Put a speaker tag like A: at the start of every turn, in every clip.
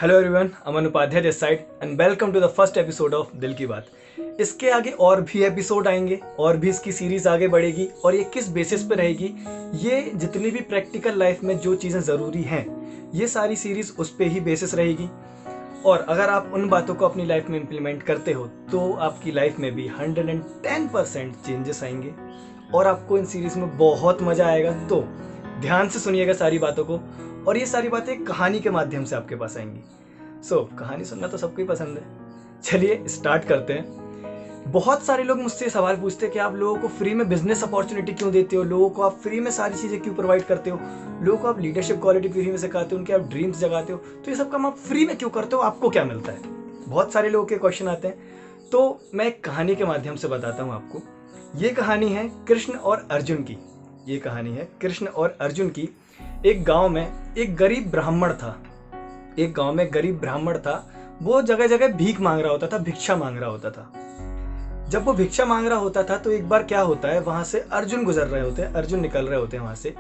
A: Hello everyone, Aman Upadhyay this side and welcome to the first episode of दिल की बात। इसके आगे और भी एपिसोड आएंगे और भी इसकी सीरीज आगे बढ़ेगी और ये किस बेसिस पे रहेगी, ये जितनी भी प्रैक्टिकल लाइफ में जो चीज़ें ज़रूरी हैं ये सारी सीरीज उस पर ही बेसिस रहेगी। और अगर आप उन बातों को अपनी लाइफ में इम्प्लीमेंट करते हो तो आपकी लाइफ में भी 110% चेंजेस आएंगे और आपको इन सीरीज में बहुत मज़ा आएगा। तो ध्यान से सुनिएगा सारी बातों को और ये सारी बातें कहानी के माध्यम से आपके पास आएंगी। कहानी सुनना तो सबको ही पसंद है। चलिए स्टार्ट करते हैं। बहुत सारे लोग मुझसे सवाल पूछते हैं कि आप लोगों को फ्री में बिजनेस अपॉर्चुनिटी क्यों देते हो, लोगों को आप फ्री में सारी चीज़ें क्यों प्रोवाइड करते हो, लोगों को आप लीडरशिप क्वालिटी फ्री में सिखाते हो, उनके आप ड्रीम्स जगाते हो, तो ये सब काम आप फ्री में क्यों करते हो, आपको क्या मिलता है। बहुत सारे लोगों के क्वेश्चन आते हैं। तो मैं एक कहानी के माध्यम से बताता हूँ आपको। ये कहानी है कृष्ण और अर्जुन की। ये कहानी है कृष्ण और अर्जुन की। एक गांव में एक गरीब ब्राह्मण था। एक गांव में गरीब ब्राह्मण था। वो जगह जगह भीख मांग रहा होता था, भिक्षा मांग रहा होता था। जब वो भिक्षा मांग रहा होता था तो एक बार क्या होता है, वहां से अर्जुन गुजर रहे होते हैं, अर्जुन निकल रहे होते हैं वहां से।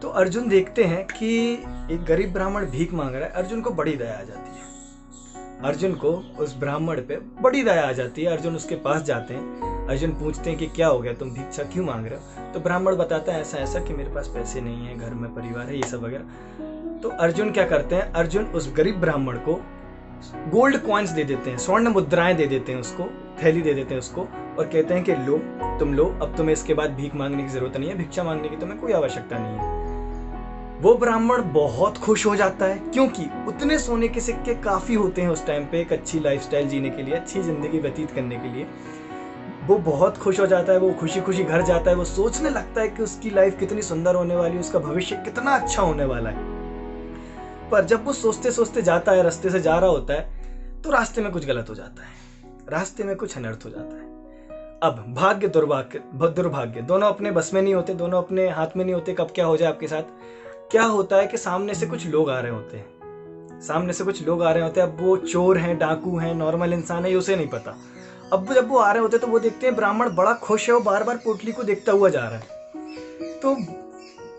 A: तो अर्जुन देखते हैं कि एक गरीब ब्राह्मण भीख मांग रहा है। अर्जुन को बड़ी दया आ जाती है। अर्जुन को उस ब्राह्मण पे बड़ी दया आ जाती है। अर्जुन उसके पास जाते हैं। अर्जुन पूछते हैं कि क्या हो गया, तुम भिक्षा क्यों मांग रहे हो। तो ब्राह्मण बताता है ऐसा ऐसा कि मेरे पास पैसे नहीं है, घर में परिवार है, ये सब वगैरह। तो अर्जुन क्या करते हैं, अर्जुन उस गरीब ब्राह्मण को गोल्ड कॉइन्स दे देते हैं, स्वर्ण मुद्राएं दे देते हैं उसको, थैली दे देते हैं उसको और कहते हैं कि लो, तुम लो, अब तुम्हें इसके बाद भीख मांगने की जरूरत नहीं है, भिक्षा मांगने की तुम्हें कोई आवश्यकता नहीं है। वो ब्राह्मण बहुत खुश हो जाता है क्योंकि उतने सोने के सिक्के काफी होते हैं उस टाइम पे एक अच्छी लाइफस्टाइल जीने के लिए, अच्छी जिंदगी व्यतीत करने के लिए। वो बहुत खुश हो जाता है। वो खुशी खुशी घर जाता है। वो सोचने लगता है कि उसकी लाइफ कितनी सुंदर होने वाली है, उसका भविष्य कितना अच्छा होने वाला है। पर जब वो सोचते सोचते जाता है, रास्ते से जा रहा होता है, तो रास्ते में कुछ गलत हो जाता है, रास्ते में कुछ अनर्थ हो जाता है। अब भाग्य दुर्भाग्य दोनों अपने बस में नहीं होते, दोनों अपने हाथ में नहीं होते। कब क्या हो जाए आपके साथ। क्या होता है कि सामने से कुछ लोग आ रहे होते हैं, सामने से कुछ लोग आ रहे होते हैं। अब वो चोर हैं, डाकू हैं, नॉर्मल इंसान है, ये उसे नहीं पता। अब जब वो आ रहे होते हैं तो वो देखते हैं ब्राह्मण बड़ा खुश है, वो बार बार पोटली को देखता हुआ जा रहा है। तो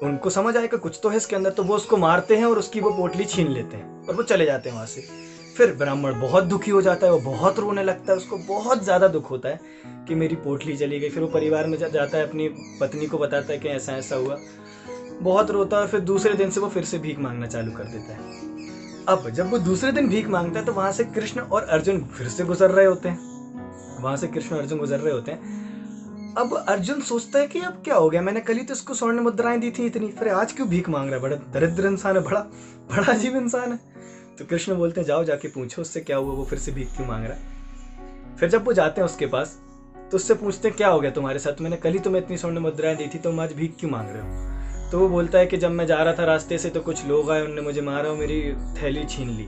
A: उनको समझ आया कि कुछ तो है इसके अंदर, तो वो उसको मारते हैं और उसकी वो पोटली छीन लेते हैं और वो चले जाते हैं वहां से। फिर ब्राह्मण बहुत दुखी हो जाता है, वो बहुत रोने लगता है, उसको बहुत ज्यादा दुख होता है कि मेरी पोटली चली गई। फिर वो परिवार में जाता है, अपनी पत्नी को बताता है कि ऐसा ऐसा हुआ, बहुत रोता है। और फिर दूसरे दिन से वो फिर से भीख मांगना चालू कर देता है। अब जब वो दूसरे दिन भीख मांगता है तो वहां से कृष्ण और अर्जुन फिर से गुजर रहे होते हैं। वहां से कृष्ण और अर्जुन गुजर रहे होते हैं। अब अर्जुन सोचता है कि अब क्या हो गया, मैंने कल ही तो इसको स्वर्ण मुद्राएं दी थी इतनी, फिर आज क्यों भीख मांग रहा है, बड़ा दरिद्र इंसान है, बड़ा बड़ा अजीब इंसान है। तो कृष्ण बोलते हैं जाओ जाके पूछो उससे क्या हुआ, वो फिर से भीख क्यों मांग रहा है। फिर जब वो जाते हैं उसके पास तो उससे पूछते हैं क्या हो गया तुम्हारे साथ, मैंने कल ही तुम्हें इतनी स्वर्ण मुद्राएं दी थी, तुम आज भीख क्यों मांग रहे हो। तो वो बोलता है कि जब मैं जा रहा था रास्ते से तो कुछ लोग आए, उन्होंने मुझे मारा और मेरी थैली छीन ली,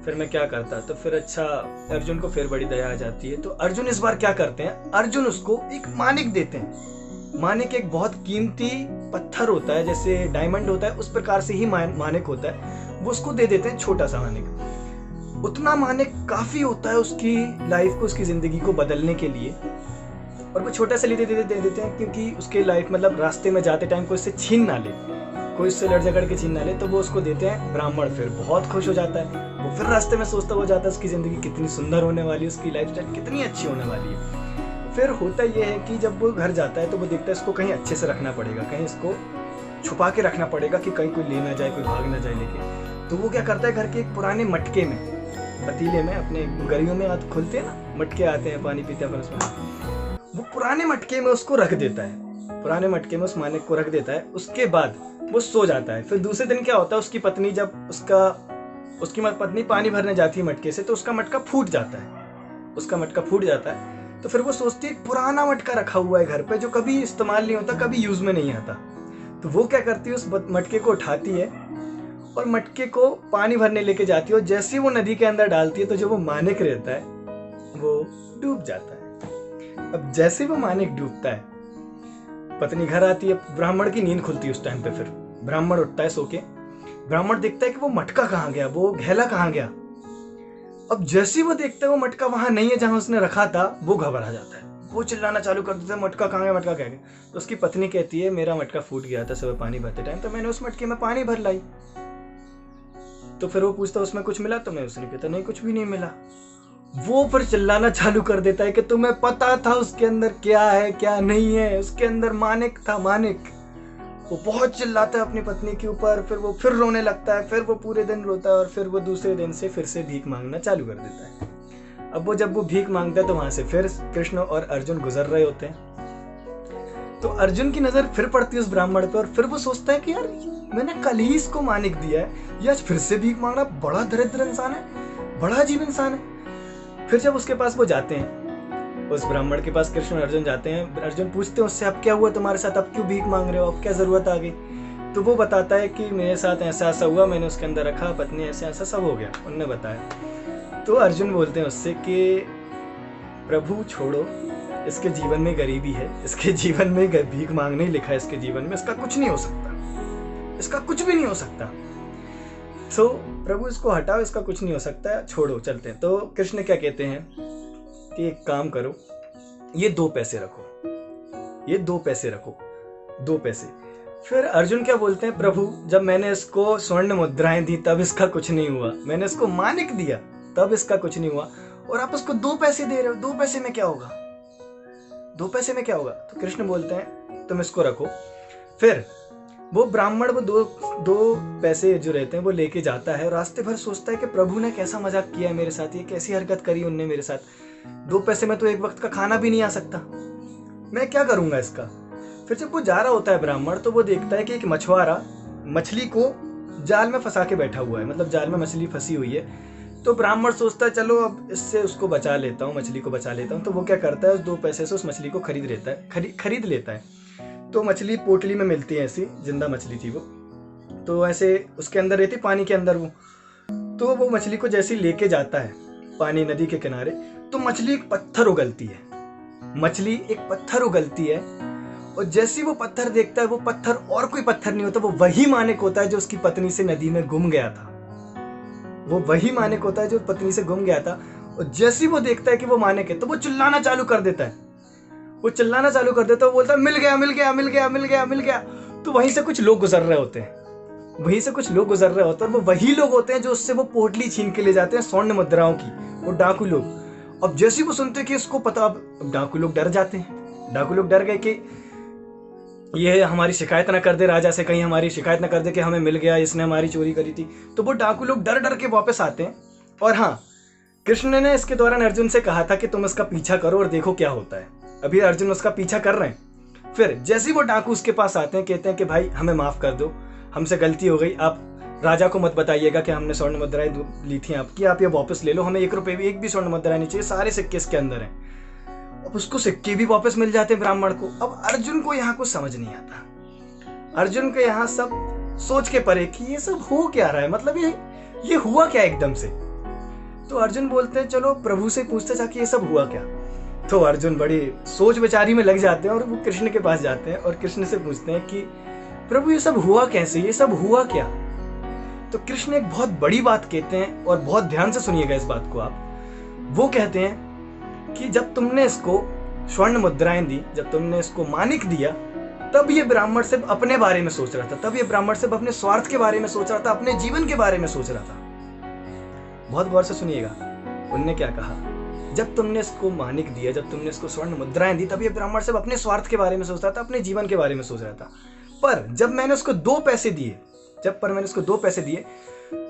A: फिर मैं क्या करता। तो फिर अच्छा, अर्जुन को फिर बड़ी दया आ जाती है। तो अर्जुन इस बार क्या करते हैं, अर्जुन उसको एक मानिक देते हैं। मानिक एक बहुत कीमती पत्थर होता है, जैसे डायमंड होता है उस प्रकार से ही मानिक होता है, वो उसको दे देते हैं, छोटा सा मानिक। उतना मानिक काफी होता है उसकी लाइफ को, उसकी जिंदगी को बदलने के लिए। और वो छोटा सा दे देते हैं क्योंकि उसके लाइफ मतलब रास्ते में जाते टाइम कोई इससे छीन ना ले, कोई उससे लड़ झगड़ के छीन ना ले, तो वो उसको देते हैं। ब्राह्मण फिर बहुत खुश हो जाता है। वो फिर रास्ते में सोचता हो जाता है उसकी जिंदगी कितनी सुंदर होने वाली है, उसकी लाइफस्टाइल कितनी अच्छी होने वाली है। फिर होता यह है कि जब वो घर जाता है तो वो देखता है इसको कहीं अच्छे से रखना पड़ेगा, कहीं इसको छुपा के रखना पड़ेगा कि कहीं कोई ले ना जाए, कोई भाग ना जाए लेके। तो वो क्या करता है, घर के एक पुराने मटके में, पतीले में, अपने गलियों में हाथ खोलते हैं ना, मटके आते हैं, पानी पीते हैं, उसमें वो पुराने मटके में उसको रख देता है। पुराने मटके में उस मानिक को रख देता है। उसके बाद वो सो जाता है। फिर दूसरे दिन क्या होता है, उसकी पत्नी जब उसकी पत्नी पानी भरने जाती है मटके से, तो उसका मटका फूट जाता है। उसका मटका फूट जाता है। तो फिर वो सोचती है पुराना मटका रखा हुआ है घर पे जो कभी इस्तेमाल नहीं होता, कभी यूज में नहीं आता। तो वो क्या करती है, उस मटके को उठाती है और मटके को पानी भरने लेके जाती है। और जैसे वो नदी के अंदर डालती है तो जो वो मानिक रहता है वो डूब जाता है। अब जैसे वो मानिक डूबता है, पत्नी घर आती है, ब्राह्मण की नींद खुलती है उस टाइम पे। फिर ब्राह्मण उठता है सो के। ब्राह्मण देखता है कि वो मटका कहाँ गया, वो घेला कहाँ गया। अब जैसे वो देखता है वो मटका वहां नहीं है जहां उसने रखा था, वो घबरा जाता है, वो चिल्लाना चालू कर देता है मटका कहाँ गया, मटका कहाँ गया। तो उसकी पत्नी कहती है मेरा मटका फूट गया था सुबह पानी भरते टाइम, तो मैंने उस मटके में पानी भर लाई। तो फिर वो पूछता उसमें कुछ मिला तुम्हें? उसने कहता नहीं कुछ भी नहीं मिला। वो फिर चिल्लाना चालू कर देता है कि तुम्हें पता था उसके अंदर क्या है क्या नहीं है, उसके अंदर मानिक था, मानिक। वो बहुत चिल्लाता है अपनी पत्नी के ऊपर, फिर वो फिर रोने लगता है, फिर वो पूरे दिन रोता है और फिर वो दूसरे दिन से फिर से भीख मांगना चालू कर देता है। अब वो जब वो भीख मांगता है तो वहां से फिर कृष्ण और अर्जुन गुजर रहे होते हैं। तो अर्जुन की नजर फिर पड़ती है उस ब्राह्मण पे और फिर वो सोचता है कि यार मैंने कल ही इसको मानिक दिया है, ये आज फिर से भीख मांग रहा, बड़ा दरिद्र इंसान है, बड़ा अजीब इंसान है। फिर जब उसके पास वो जाते हैं, उस ब्राह्मण के पास कृष्ण और अर्जुन जाते हैं, अर्जुन पूछते हैं उससे अब क्या हुआ तुम्हारे साथ, अब क्यों भीख मांग रहे हो, अब क्या जरूरत आ गई? तो वो बताता है कि मेरे साथ ऐसा ऐसा हुआ, मैंने उसके अंदर रखा, पत्नी ऐसे ऐसा सब हो गया, उनने बताया। तो अर्जुन बोलते हैं उससे कि प्रभु छोड़ो, इसके जीवन में गरीबी है, इसके जीवन में भीख मांगने ही लिखा है, इसके जीवन में इसका कुछ नहीं हो सकता, इसका कुछ भी नहीं हो सकता। तो प्रभु इसको हटाओ, इसका कुछ नहीं हो सकता, छोड़ो चलते हैं। तो कृष्ण क्या कहते हैं कि एक काम करो, ये 2 पैसे रखो, ये 2 पैसे रखो, 2 पैसे। फिर अर्जुन क्या बोलते हैं, प्रभु जब मैंने इसको स्वर्ण मुद्राएं दी तब इसका कुछ नहीं हुआ, मैंने इसको मानिक दिया तब इसका कुछ नहीं हुआ, और आप उसको 2 पैसे दे रहे हो, 2 पैसे में क्या होगा, 2 पैसे में क्या होगा? तो कृष्ण बोलते हैं तुम इसको रखो। फिर वो ब्राह्मण वो दो पैसे जो रहते हैं वो लेके जाता है, रास्ते भर सोचता है कि प्रभु ने कैसा मजाक किया है मेरे साथ, ये कैसी हरकत करी उनने मेरे साथ, 2 पैसे में तो एक वक्त का खाना भी नहीं आ सकता, मैं क्या करूंगा इसका। फिर जब वो जा रहा होता है ब्राह्मण, तो वो देखता है कि एक मछुआरा मछली को जाल में फंसा के बैठा हुआ है, मतलब जाल में मछली फंसी हुई है। तो ब्राह्मण सोचता है चलो अब इससे उसको बचा लेता हूँ, मछली को बचा लेता हूँ। तो वो क्या करता है, उस 2 पैसे से उस मछली को खरीद लेता है, खरीद लेता है। तो मछली पोटली में मिलती है, ऐसी जिंदा मछली थी वो, तो ऐसे उसके अंदर रहती पानी के अंदर वो। तो वो मछली को जैसे लेके जाता है पानी नदी के किनारे, तो मछली एक पत्थर उगलती है, मछली एक पत्थर उगलती है। और जैसे वो पत्थर देखता है, वो पत्थर और कोई पत्थर नहीं होता, वो वही मानिक होता है जो उसकी पत्नी से नदी में गुम गया था, वो वही मानिक होता है जो पत्नी से गुम गया था। और जैसे वो देखता है कि वो मानिक है, तो वो चिल्लाना चालू कर देता है, वो चिल्लाना चालू कर देता है, वो बोलता है मिल गया मिल गया मिल गया मिल गया मिल गया। तो वहीं से कुछ लोग गुजर रहे होते हैं, वहीं से कुछ लोग गुजर रहे होते हैं, और वो वही लोग होते हैं जो उससे वो पोटली छीन के ले जाते हैं स्वर्ण मुद्राओं की, वो डाकू लोग। अब जैसे वो सुनते कि इसको पता, अब डाकू लोग डर जाते हैं, डाकू लोग डर गए कि ये हमारी शिकायत ना कर दे राजा से, कहीं हमारी शिकायत ना कर दे कि हमें मिल गया, इसने हमारी चोरी करी थी। तो वो डाकू लोग डर डर के वापस आते हैं। और हाँ, कृष्ण ने इसके दौरान अर्जुन से कहा था कि तुम इसका पीछा करो और देखो क्या होता है। अभी अर्जुन उसका पीछा कर रहे हैं। फिर जैसे वो डाकू उसके पास आते हैं, कहते हैं कि भाई हमें माफ कर दो, हमसे गलती हो गई, आप राजा को मत बताइएगा कि हमने स्वर्ण मुद्राएं ली थी आपकी, आप ये वापस ले लो, हमें 1 रुपए भी, एक भी स्वर्ण मुद्रा नहीं चाहिए, सारे सिक्के इसके अंदर हैं। अब उसको सिक्के भी वापस मिल जाते हैं ब्राह्मण को। अब अर्जुन को यहाँ कुछ समझ नहीं आता, अर्जुन को यहाँ सब सोच के परे कि ये सब हो क्या रहा है, मतलब ये हुआ क्या एकदम से। तो अर्जुन बोलते हैं चलो प्रभु से पूछते जाके ये सब हुआ क्या। तो अर्जुन बड़ी सोच विचारी में लग जाते हैं और वो कृष्ण के पास जाते हैं और कृष्ण से पूछते हैं कि प्रभु ये सब हुआ कैसे, ये सब हुआ क्या। तो कृष्ण एक बहुत बड़ी बात कहते हैं, और बहुत ध्यान से सुनिएगा इस बात को आप। वो कहते हैं कि जब तुमने इसको स्वर्ण मुद्राएं दी, जब तुमने इसको मानिक दिया, तब ये ब्राह्मण सिर्फ अपने बारे में सोच रहा था, तब ये ब्राह्मण सिर्फ अपने स्वार्थ के बारे में सोच रहा था, अपने जीवन के बारे में सोच रहा था। बहुत गौर से सुनिएगा, उनने क्या कहा, जब तुमने इसको मानिक दिया, जब तुमने इसको स्वर्ण मुद्राएं दी, तब ये ब्राह्मण सिर्फ अपने स्वार्थ के बारे में सोच रहा था, अपने जीवन के बारे में सोच रहा था। पर जब मैंने उसको 2 पैसे दिए,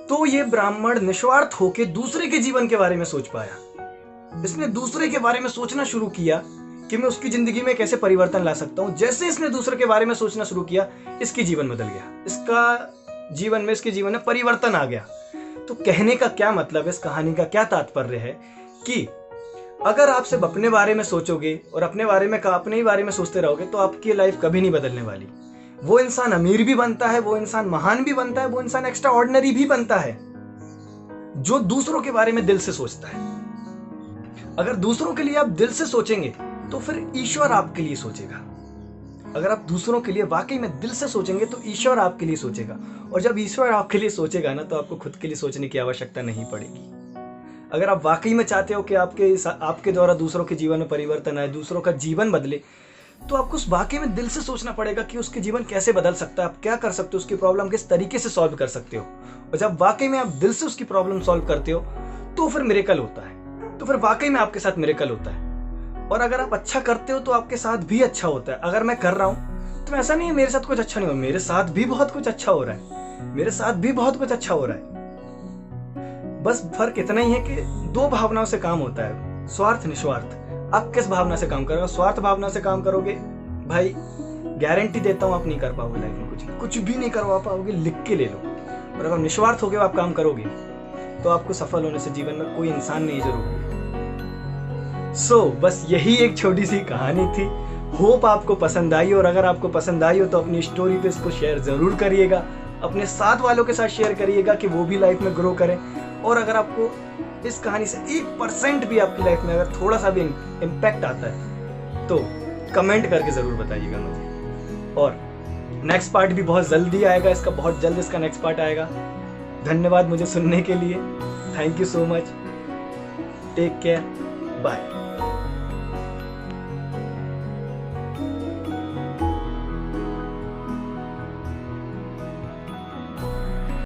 A: तो ये ब्राह्मण निस्वार्थ होकर दूसरे के जीवन के बारे में सोच पाया। इसने दूसरे के बारे में सोचना शुरू किया कि मैं उसकी जिंदगी में कैसे परिवर्तन ला सकता हूं। जैसे इसने दूसरे के बारे में सोचना शुरू किया, इसकी जीवन बदल गया, इसके जीवन में परिवर्तन आ गया। तो कहने का क्या मतलब है, इस कहानी का क्या तात्पर्य है कि अगर आप सिर्फ अपने बारे में सोचोगे और अपने ही बारे में सोचते रहोगे, तो आपकी लाइफ कभी नहीं बदलने वाली। वो इंसान अमीर भी बनता है, वो इंसान महान भी बनता है, वो इंसान एक्स्ट्रा ऑर्डिनरी भी बनता है जो दूसरों के बारे में दिल से सोचता है। अगर दूसरों के लिए आप दिल से सोचेंगे तो फिर ईश्वर आपके लिए सोचेगा। अगर आप दूसरों के लिए वाकई में दिल से सोचेंगे तो ईश्वर आपके लिए सोचेगा, और जब ईश्वर आपके लिए सोचेगा ना, तो आपको खुद के लिए सोचने की आवश्यकता नहीं पड़ेगी। अगर आप वाकई में चाहते हो कि आपके द्वारा दूसरों के जीवन में परिवर्तन आए, दूसरों का जीवन बदले, तो आपको उस वाकई में दिल से सोचना पड़ेगा कि उसके जीवन कैसे बदल सकता है, आप क्या कर सकते हो, उसकी प्रॉब्लम किस तरीके से सॉल्व कर सकते हो। और जब वाकई में आप दिल से उसकी प्रॉब्लम सॉल्व करते हो तो फिर मिरेकल होता है, तो फिर वाकई में आपके साथ मिरेकल होता है। और अगर आप अच्छा करते हो तो आपके साथ भी अच्छा होता है। अगर मैं कर रहा हूँ तो ऐसा नहीं है मेरे साथ कुछ अच्छा नहीं हो, मेरे साथ भी बहुत कुछ अच्छा हो रहा है, मेरे साथ भी बहुत कुछ अच्छा हो रहा है। बस फर्क इतना ही है कि दो भावनाओं से काम होता है, स्वार्थ निस्वार्थ। आप किस भावना से काम करोगे? स्वार्थ भावना से काम करोगे, भाई गारंटी देता हूं आप नहीं कर पाओगे लाइफ में, कुछ भी नहीं करवा पाओगे, लिख के ले लो। और अगर निस्वार्थ होके आप काम करोगे तो आपको सफल होने से जीवन में कोई इंसान नहीं जरूर। सो बस यही एक छोटी सी कहानी थी। होप आपको पसंद आई, और अगर आपको पसंद आई हो तो अपनी स्टोरी पे इसको शेयर जरूर करिएगा, अपने साथ वालों के साथ शेयर करिएगा कि वो भी लाइफ में ग्रो करें। और अगर आपको इस कहानी से 1% भी आपकी लाइफ में अगर थोड़ा सा भी इम्पैक्ट आता है तो कमेंट करके जरूर बताइएगा मुझे। और नेक्स्ट पार्ट भी बहुत जल्दी आएगा, इसका बहुत जल्द इसका नेक्स्ट पार्ट आएगा। धन्यवाद मुझे सुनने के लिए, thank you so much, take care, bye.